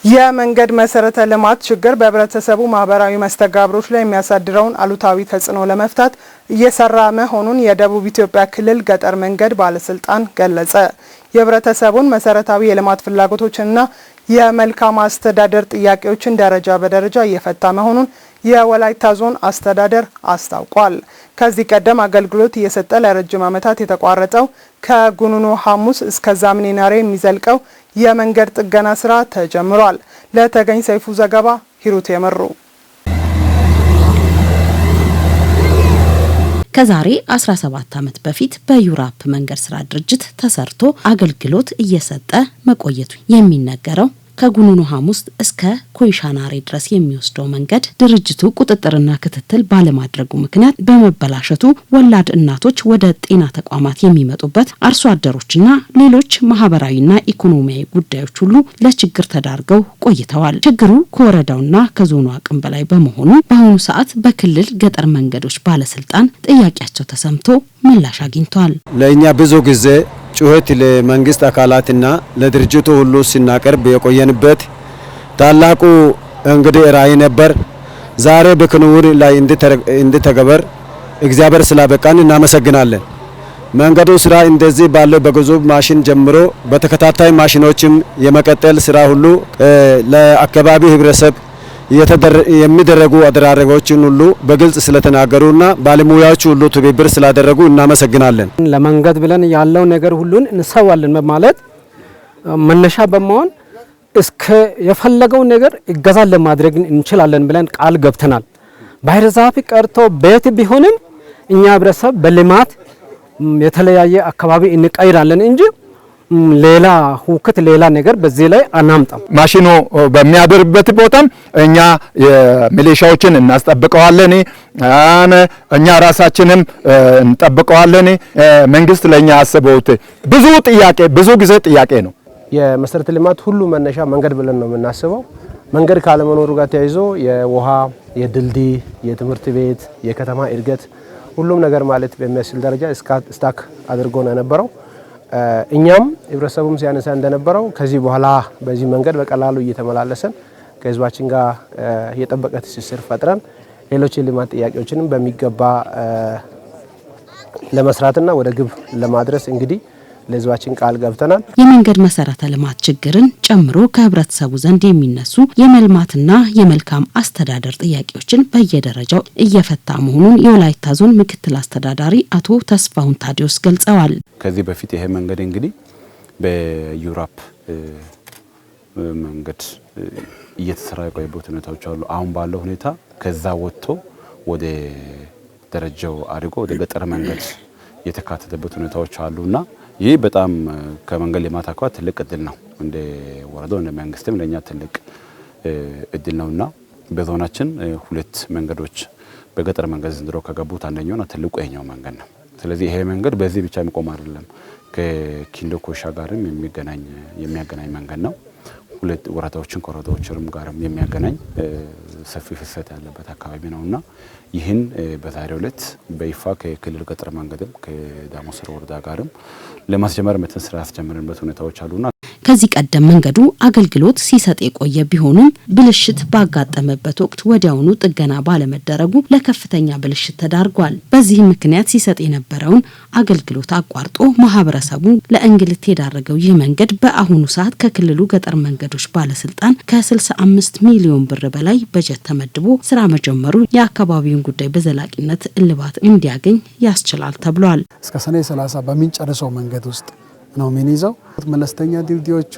የመንገድ መሰረተ ልማት ችግር በህብረተሰቡ ማህበራዊ መስተጋብሮች ላይ የሚያሳድረውን አሉታዊ ተጽዕኖ ለመፍታት እየሰራ መሆኑን የደቡብ ኢትዮጵያ ክልል ገጠር መንገድ ባለስልጣን ገለጸ። የህብረተሰቡን መሰረታዊ የልማት ፍላጎቶችንና የመልካም አስተዳደር ጥያቄዎችን ደረጃ በደረጃ እየፈታ መሆኑን የወላይታ ዞን አስተዳደር አስታውቋል። ከዚህ ቀደም አገልግሎት እየሰጠ ለረጅም ዓመታት የተቋረጠው ከጉኑኑ ሐሙስ እስከ ዛምኔናሬ የሚዘልቀው የመንገድ ጥገና ስራ ተጀምሯል። ለተገኝ ሰይፉ ዘገባ ሂሩት የመሩ። ከዛሬ 17 ዓመት በፊት በዩራፕ መንገድ ስራ ድርጅት ተሰርቶ አገልግሎት እየሰጠ መቆየቱ የሚነገረው ከጉኑኑ ሐሙስ እስከ ኮይሻናሬ ድረስ የሚወስደው መንገድ ድርጅቱ ቁጥጥርና ክትትል ባለማድረጉ ምክንያት በመበላሸቱ ወላድ እናቶች ወደ ጤና ተቋማት የሚመጡበት አርሶ አደሮችና ሌሎች ማህበራዊና ኢኮኖሚያዊ ጉዳዮች ሁሉ ለችግር ተዳርገው ቆይተዋል። ችግሩ ከወረዳውና ከዞኑ አቅም በላይ በመሆኑ በአሁኑ ሰዓት በክልል ገጠር መንገዶች ባለስልጣን ጥያቄያቸው ተሰምቶ ምላሽ አግኝቷል። ለኛ ብዙ ጊዜ ጩኸት ለመንግስት አካላትና ለድርጅቱ ሁሉ ሲናቀርብ የቆየንበት ታላቁ እንግዲህ ራዕይ ነበር። ዛሬ በክንውን ላይ እንድተገበር እግዚአብሔር ስላበቃን እናመሰግናለን። መንገዱ ስራ እንደዚህ ባለው በግዙፍ ማሽን ጀምሮ በተከታታይ ማሽኖችም የመቀጠል ስራ ሁሉ ለአካባቢ ህብረተሰብ የሚደረጉ አደራረጎችን ሁሉ በግልጽ ስለተናገሩና ባለሙያዎቹ ሁሉ ትብብር ስላደረጉ እናመሰግናለን። ለመንገድ ብለን ያለው ነገር ሁሉን እንሰዋለን በማለት መነሻ በመሆን እስከ የፈለገው ነገር እገዛ ለማድረግ እንችላለን ብለን ቃል ገብተናል። ባህር ዛፍ ቀርቶ ቤት ቢሆንም እኛ ህብረተሰብ በልማት የተለያየ አካባቢ እንቀይራለን እንጂ ሌላ ሁከት ሌላ ነገር በዚህ ላይ አናምጣም። ማሽኑ በሚያድርበት ቦታም እኛ የሚሊሻዎችን እናስጠብቀዋለን፣ እኛ ራሳችንም እንጠብቀዋለን። መንግስት ለኛ አስበውት ብዙ ጊዜ ጥያቄ ነው። የመሰረተ ልማት ሁሉ መነሻ መንገድ ብለን ነው የምናስበው። መንገድ ካለመኖሩ ጋር ተያይዞ የውሃ፣ የድልድይ፣ የትምህርት ቤት፣ የከተማ እድገት ሁሉም ነገር ማለት በሚያስችል ደረጃ ስታክ አድርጎ ነው የነበረው። እኛም ህብረተሰቡም ሲያነሳ እንደነበረው ከዚህ በኋላ በዚህ መንገድ በቀላሉ እየተመላለሰን ከህዝባችን ጋር የጠበቀ ትስስር ፈጥረን ሌሎች የልማት ጥያቄዎችንም በሚገባ ለመስራትና ወደ ግብ ለማድረስ እንግዲህ ለህዝባችን ቃል ገብተናል። የመንገድ መሰረተ ልማት ችግርን ጨምሮ ከህብረተሰቡ ዘንድ የሚነሱ የመልማትና የመልካም አስተዳደር ጥያቄዎችን በየደረጃው እየፈታ መሆኑን የወላይታ ዞን ምክትል አስተዳዳሪ አቶ ተስፋሁን ታዲዮስ ገልጸዋል። ከዚህ በፊት ይሄ መንገድ እንግዲህ በዩራፕ መንገድ እየተሰራ የቆየበት ሁኔታዎች አሉ። አሁን ባለው ሁኔታ ከዛ ወጥቶ ወደ ደረጃው አድርጎ ወደ ገጠር መንገድ የተካተተበት ሁኔታዎች አሉና ይህ በጣም ከመንገድ ልማት አኳያ ትልቅ እድል ነው። እንደ ወረዳው እንደ መንግስትም ለኛ ትልቅ እድል ነውና በዞናችን ሁለት መንገዶች በገጠር መንገድ ዘንድሮ ከገቡት አንደኛውና ትልቁ ይሄኛው መንገድ ነው። ስለዚህ ይሄ መንገድ በዚህ ብቻ የሚቆም አይደለም። ከኪንዶ ኮሻ ጋርም የሚያገናኝ መንገድ ነው። ሁለት ወረዳዎችን ከወረዳዎችም ጋርም የሚያገናኝ ሰፊ ፍሰት ያለበት አካባቢ ነውና ይህን በዛሬው ዕለት በይፋ ከክልል ገጠር መንገድም ከዳሞሰር ወረዳ ጋርም ለማስጀመር ስራ ያስጀመረበት ሁኔታዎች አሉና ከዚህ ቀደም መንገዱ አገልግሎት ሲሰጥ የቆየ ቢሆንም ብልሽት ባጋጠመበት ወቅት ወዲያውኑ ጥገና ባለመደረጉ ለከፍተኛ ብልሽት ተዳርጓል። በዚህ ምክንያት ሲሰጥ የነበረውን አገልግሎት አቋርጦ ማህበረሰቡ ለእንግልት የዳረገው ይህ መንገድ በአሁኑ ሰዓት ከክልሉ ገጠር መንገዶች ባለስልጣን ከ65 ሚሊዮን ብር በላይ በጀት ተመድቦ ስራ መጀመሩ የአካባቢውን ጉዳይ በዘላቂነት እልባት እንዲያገኝ ያስችላል ተብሏል። እስከ ሰኔ 30 በሚንጨርሰው መንገድ ውስጥ ነው የሚይዘው። መለስተኛ ድልድዮቹ፣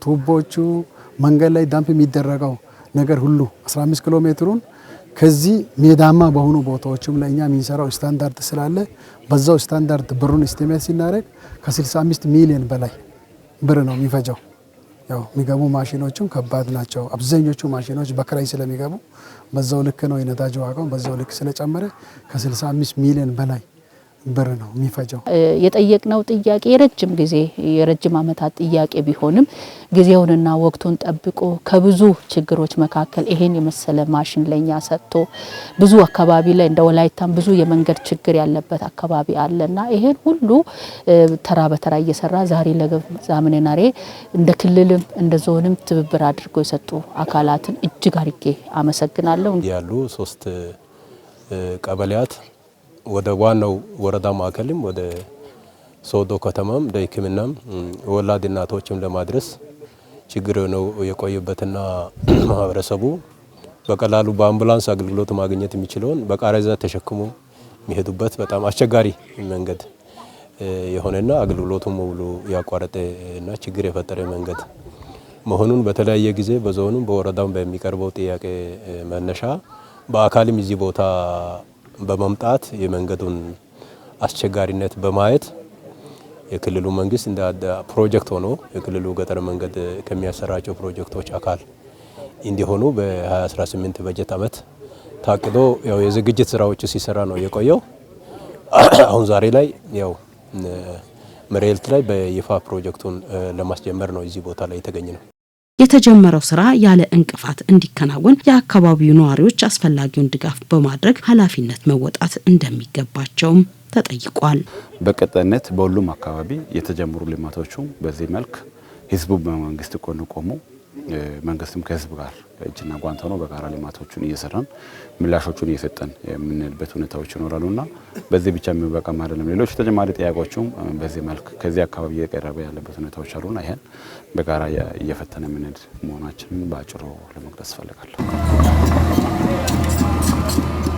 ቱቦቹ፣ መንገድ ላይ ዳምፕ የሚደረገው ነገር ሁሉ 15 ኪሎ ሜትሩን ከዚህ ሜዳማ በሆኑ ቦታዎችም ለኛ የሚሰራው ስታንዳርድ ስላለ በዛው ስታንዳርድ ብሩን እስቲሜት ሲናረግ ከ65 ሚሊዮን በላይ ብር ነው የሚፈጀው። ያው የሚገቡ ማሽኖችም ከባድ ናቸው። አብዛኞቹ ማሽኖች በክራይ ስለሚገቡ በዛው ልክ ነው የነዳጅ ዋጋው በዛው ልክ ስለጨመረ ከ65 ሚሊዮን በላይ ብር ነው የሚፈጀው። የጠየቅነው ጥያቄ የረጅም ጊዜ የረጅም ዓመታት ጥያቄ ቢሆንም ጊዜውንና ወቅቱን ጠብቆ ከብዙ ችግሮች መካከል ይሄን የመሰለ ማሽን ለኛ ሰጥቶ ብዙ አካባቢ ላይ እንደ ወላይታም ብዙ የመንገድ ችግር ያለበት አካባቢ አለና ይሄን ሁሉ ተራ በተራ እየሰራ ዛሬ ለዛምኔናሬ እንደ ክልልም እንደ ዞንም ትብብር አድርጎ የሰጡ አካላትን እጅግ አርጌ አመሰግናለሁ። ያሉ 3 ቀበሌያት ወደ ዋናው ወረዳ ማዕከልም ወደ ሶዶ ከተማም ለሕክምናም ወላድ እናቶችም ለማድረስ ችግር ነው የቆየበትና ማህበረሰቡ በቀላሉ በአምቡላንስ አገልግሎት ማግኘት የሚችለውን በቃሬዛ ተሸክሞ የሚሄዱበት በጣም አስቸጋሪ መንገድ የሆነና አገልግሎቱ ሙሉ ያቋረጠና ችግር የፈጠረ መንገድ መሆኑን በተለያየ ጊዜ በዞኑም በወረዳም በሚቀርበው ጥያቄ መነሻ በአካልም እዚህ ቦታ በመምጣት የመንገዱን አስቸጋሪነት በማየት የክልሉ መንግስት እንደ ፕሮጀክት ሆኖ የክልሉ ገጠር መንገድ ከሚያሰራቸው ፕሮጀክቶች አካል እንዲሆኑ በ2018 በጀት ዓመት ታቅዶ ያው የዝግጅት ስራዎች ሲሰራ ነው የቆየው። አሁን ዛሬ ላይ ያው መሬት ላይ በይፋ ፕሮጀክቱን ለማስጀመር ነው እዚህ ቦታ ላይ የተገኘ ነው። የተጀመረው ስራ ያለ እንቅፋት እንዲከናወን የአካባቢው ነዋሪዎች አስፈላጊውን ድጋፍ በማድረግ ኃላፊነት መወጣት እንደሚገባቸውም ተጠይቋል። በቀጣይነት በሁሉም አካባቢ የተጀመሩ ልማቶቹ በዚህ መልክ ህዝቡ በመንግስት ጎን ቆሞ መንግስትም ከህዝብ ጋር እጅና ጓንት ሆኖ በጋራ ልማቶቹን እየሰራን ምላሾቹን እየሰጠን የምንልበት ሁኔታዎች ይኖራሉና በዚህ ብቻ የሚበቃም አይደለም። ሌሎች ተጨማሪ ጥያቄዎችም በዚህ መልክ ከዚህ አካባቢ እየቀረበ ያለበት ሁኔታዎች አሉና ይሄን በጋራ እየፈተነ የምንሄድ መሆናችንን በአጭሩ ለመግለጽ ፈልጋለሁ።